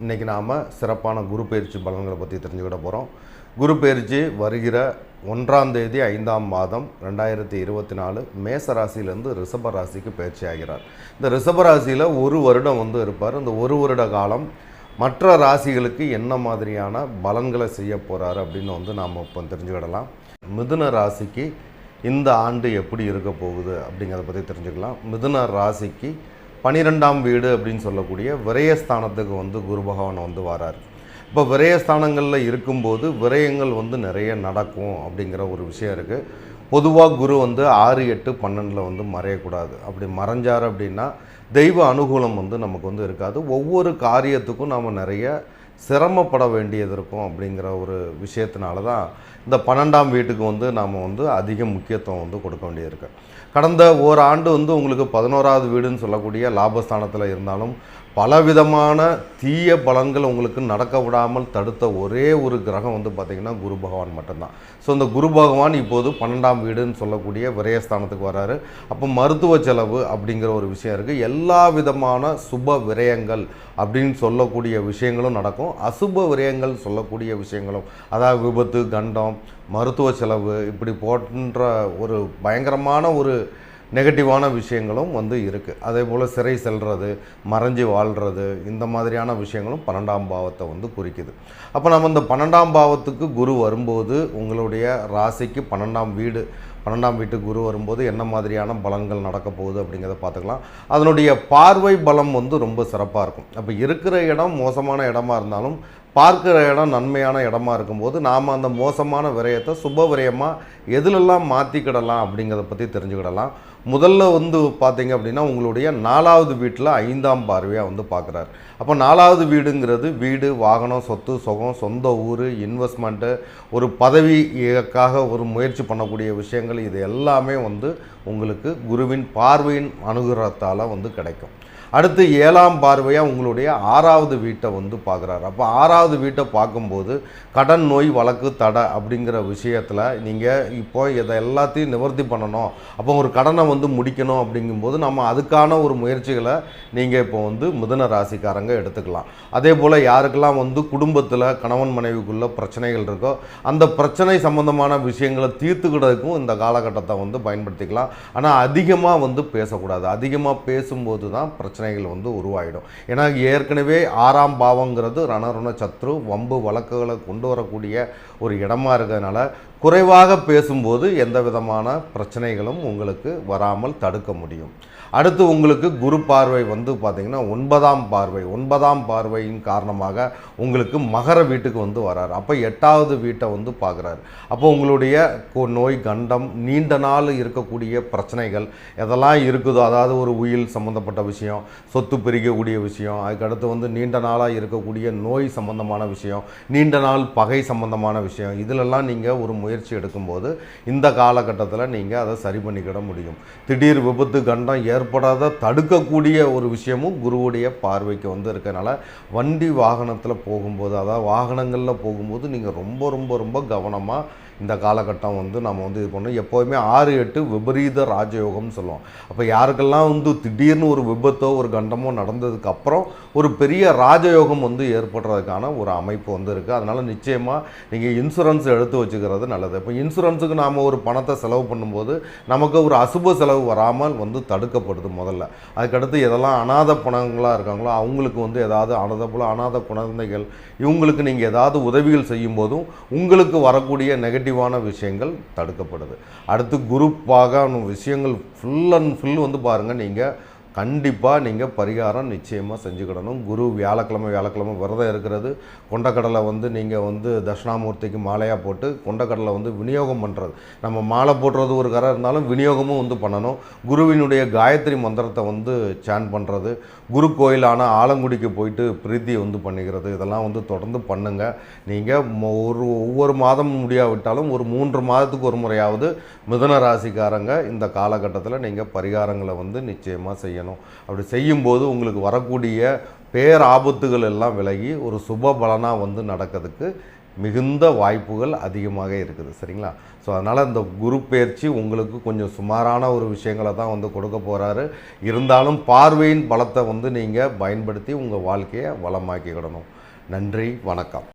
இன்றைக்கி நாம் சிறப்பான குரு பயிற்சி பலன்களை பற்றி தெரிஞ்சுக்கிட போகிறோம். குரு பயிற்சி வருகிற 1ஆம் தேதி 5ஆம் மாதம் 2024 மேச ராசியிலேருந்து ரிஷப ராசிக்கு பயிற்சி ஆகிறார். இந்த ரிஷப ராசியில் ஒரு வருடம் இருப்பார். இந்த ஒரு வருட காலம் மற்ற ராசிகளுக்கு என்ன மாதிரியான பலன்களை செய்ய போகிறாரு அப்படின்னு நாம் இப்போ தெரிஞ்சுக்கிடலாம். மிதுன ராசிக்கு இந்த ஆண்டு எப்படி இருக்க போகுது அப்படிங்கிறத பற்றி தெரிஞ்சுக்கலாம். மிதுன ராசிக்கு 12ஆம் வீடு அப்படின்னு சொல்லக்கூடிய விரயஸ்தானத்துக்கு குரு பகவான் வரார். இப்போ விரயஸ்தானங்களில் இருக்கும்போது விரயங்கள் நிறைய நடக்கும் அப்படிங்கிற ஒரு விஷயம் இருக்குது. பொதுவாக குரு 6, 8, 12 மறையக்கூடாது. அப்படி மறைஞ்சார் அப்படின்னா தெய்வ அனுகூலம் நமக்கு இருக்காது. ஒவ்வொரு காரியத்துக்கும் நாம் நிறைய சிரமப்பட வேண்டியது இருக்கும். அப்படிங்கிற ஒரு விஷயத்தினால தான் இந்த 12ஆம் வீட்டுக்கு நாம் அதிக முக்கியத்துவம் கொடுக்க வேண்டியிருக்கு. கடந்த ஓராண்டு உங்களுக்கு 11ஆவது வீடுன்னு சொல்லக்கூடிய லாபஸ்தானத்தில் இருந்தாலும் பலவிதமான தீய பலன்கள் உங்களுக்கு நடக்க விடாமல் தடுத்த ஒரே ஒரு கிரகம் பார்த்திங்கன்னா குரு பகவான் மட்டும்தான். ஸோ இந்த குரு பகவான் இப்போது 12ஆம் வீடுன்னு சொல்லக்கூடிய விரயஸ்தானத்துக்கு வராரு. அப்போ மருத்துவ செலவு அப்படிங்கிற ஒரு விஷயம் இருக்குது. எல்லா விதமான சுப விரயங்கள் அப்படின்னு சொல்லக்கூடிய விஷயங்களும் நடக்கும். அசுப விரயங்கள் சொல்லக்கூடிய விஷயங்களும், அதாவது விபத்து, கண்டம், மருத்துவ செலவு, இப்படி போன்ற ஒரு பயங்கரமான ஒரு நெகட்டிவான விஷயங்களும் இருக்குது. அதே போல் சிறை செல்வது, மறைஞ்சி வாழ்கிறது, இந்த மாதிரியான விஷயங்களும் 12ஆம் பாவத்தை குறிக்குது. அப்போ நம்ம இந்த 12ஆம் பாவத்துக்கு குரு வரும்போது உங்களுடைய ராசிக்கு 12ஆம் வீட்டுக்கு குரு வரும்போது என்ன மாதிரியான பலன்கள் நடக்க போகுது அப்படிங்கிறத பார்த்துக்கலாம். அதனுடைய பார்வை பலம் ரொம்ப சிறப்பாக இருக்கும். அப்போ இருக்கிற இடம் மோசமான இடமா இருந்தாலும் பார்க்குற இடம் நன்மையான இடமா இருக்கும்போது நாம் அந்த மோசமான விரயத்தை சுப விரயமாக எதிலெல்லாம் மாற்றிக்கிடலாம் அப்படிங்கிறத பற்றி தெரிஞ்சுக்கிடலாம். முதல்ல பார்த்தீங்க அப்படின்னா உங்களுடைய 4ஆவது வீட்டில் 5ஆம் பார்வையாக பார்க்குறாரு. அப்போ 4ஆவது வீடுங்கிறது வீடு, வாகனம், சொத்து, சுகம், சொந்த ஊர், இன்வெஸ்ட்மெண்ட்டு, ஒரு பதவிக்காக ஒரு முயற்சி பண்ணக்கூடிய விஷயங்கள், இது எல்லாமே உங்களுக்கு குருவின் பார்வையின் அனுகிரகத்தால் கிடைக்கும். அடுத்து 7ஆம் பார்வையாக உங்களுடைய 6ஆவது வீட்டை பார்க்குறாரு. அப்போ 6ஆவது வீட்டை பார்க்கும்போது கடன், நோய், வழக்கு, தடை அப்படிங்கிற விஷயத்தில் நீங்கள் இப்போ இதை எல்லாத்தையும் நிவர்த்தி பண்ணணும், அப்போ ஒரு கடனை முடிக்கணும் அப்படிங்கும்போது நம்ம அதுக்கான ஒரு முயற்சிகளை நீங்கள் இப்போ மிதுன ராசிக்காரங்க எடுத்துக்கலாம். அதே போல் யாருக்கெல்லாம் குடும்பத்தில் கணவன் மனைவிக்குள்ள பிரச்சனைகள் இருக்கோ அந்த பிரச்சனை சம்பந்தமான விஷயங்களை தீர்த்துக்கிறதுக்கும் இந்த காலகட்டத்தை பயன்படுத்திக்கலாம். ஆனால் அதிகமாக பேசக்கூடாது. அதிகமாக பேசும்போது தான் பிரச்சனைகள் உருவாயிடும். ஏன்னா ஏற்கனவே 6ஆம் பாவங்கிறது ரணருண சத்ரு, வம்பு வழக்குகளை கொண்டு வரக்கூடிய ஒரு இடமா இருக்கிறதுனால குறைவாக பேசும்போது எந்த விதமான பிரச்சனைகளும் உங்களுக்கு வராமல் தடுக்க முடியும். அடுத்து உங்களுக்கு குரு பார்வை பார்த்திங்கன்னா 9ஆம் பார்வையின் காரணமாக உங்களுக்கு மகர வீட்டுக்கு வராரு. அப்போ 8ஆவது வீட்டை பார்க்குறாரு. அப்போ உங்களுடைய நோய், கண்டம், நீண்ட நாள் இருக்கக்கூடிய பிரச்சனைகள் எதெல்லாம் இருக்குதோ, அதாவது ஒரு உயில் சம்மந்தப்பட்ட விஷயம், சொத்து பிரிக்கக்கூடிய விஷயம், அதுக்கடுத்து நீண்ட நாளாக இருக்கக்கூடிய நோய் சம்பந்தமான விஷயம், நீண்ட நாள் பகை சம்பந்தமான விஷயம், இதிலெல்லாம் நீங்கள் ஒரு முயற்சி எடுக்கும்போது இந்த காலகட்டத்தில் நீங்கள் அதை சரி பண்ணிக்கிட முடியும். திடீர் விபத்து, கண்டம் ஏற்படாத தடுக்கக்கூடிய ஒரு விஷயமும் குருவுடைய பார்வைக்கு இருக்கனால வண்டி வாகனத்தில் போகும்போது, அதாவது வாகனங்களில் போகும்போது நீங்கள் ரொம்ப ரொம்ப ரொம்ப கவனமாக இந்த காலகட்டம் நம்ம இது பண்ணணும். எப்போதுமே 6, 8 விபரீத ராஜயோகம்னு சொல்லுவோம். அப்போ யாருக்கெல்லாம் திடீர்னு ஒரு விபத்தோ ஒரு கண்டமோ நடந்ததுக்கப்புறம் ஒரு பெரிய ராஜயோகம் ஏற்படுறதுக்கான ஒரு அமைப்பு இருக்குது. அதனால் நிச்சயமாக நீங்கள் இன்சூரன்ஸ் எடுத்து வச்சுக்கிறது நல்லது. இப்போ இன்சூரன்ஸுக்கு நாம் ஒரு பணத்தை செலவு பண்ணும்போது நமக்கு ஒரு அசுப செலவு வராமல் தடுக்கப்படுது முதல்ல. அதுக்கடுத்து எதெல்லாம் அநாத பணங்களாக இருக்காங்களோ அவங்களுக்கு ஏதாவது அநாத குழந்தைகள், இவங்களுக்கு நீங்கள் ஏதாவது உதவிகள் செய்யும்போதும் உங்களுக்கு வரக்கூடிய நெகட்டிவான விஷயங்கள் தடுக்கப்படுது. அடுத்து குரூப்பாக விஷயங்கள் ஃபுல் அண்ட் ஃபுல் பாருங்கள், நீங்கள் கண்டிப்பாக நீங்கள் பரிகாரம் நிச்சயமாக செஞ்சுக்கிடணும். குரு வியாழக்கிழமை விரதம் இருக்கிறது, கொண்டக்கடலை நீங்கள் தட்சிணாமூர்த்திக்கு மாலையாக போட்டு கொண்டக்கடலை விநியோகம் பண்ணுறது. நம்ம மாலை போடுறது ஒரு கரை இருந்தாலும் விநியோகமும் பண்ணணும். குருவினுடைய காயத்ரி மந்திரத்தை சான் பண்ணுறது, குரு கோயிலான ஆலங்குடிக்கு போயிட்டு பிரீத்தி பண்ணிக்கிறது, இதெல்லாம் தொடர்ந்து பண்ணுங்கள். நீங்கள் ஒவ்வொரு மாதம் முடியாவிட்டாலும் ஒரு 3 மாதத்துக்கு ஒரு முறையாவது மிதுன ராசிக்காரங்க இந்த காலகட்டத்தில் நீங்கள் பரிகாரங்களை நிச்சயமாக செய்யணும். அப்படி செய்யும்போது உங்களுக்கு வரக்கூடிய பேராபத்துகள் எல்லாம் விலகி ஒரு சுப பலனாக நடக்கிறதுக்கு மிகுந்த வாய்ப்புகள் அதிகமாக இருக்குது. சரிங்களா? ஸோ அதனால் இந்த குரு பெயர்ச்சி உங்களுக்கு கொஞ்சம் சுமாரான ஒரு விஷயங்களை தான் வந்து கொடுக்க போகிறாரு. இருந்தாலும் பார்வையின் பலத்தை வந்து நீங்கள் பயன்படுத்தி உங்கள் வாழ்க்கையை வளமாக்கிக்கிடணும். நன்றி, வணக்கம்.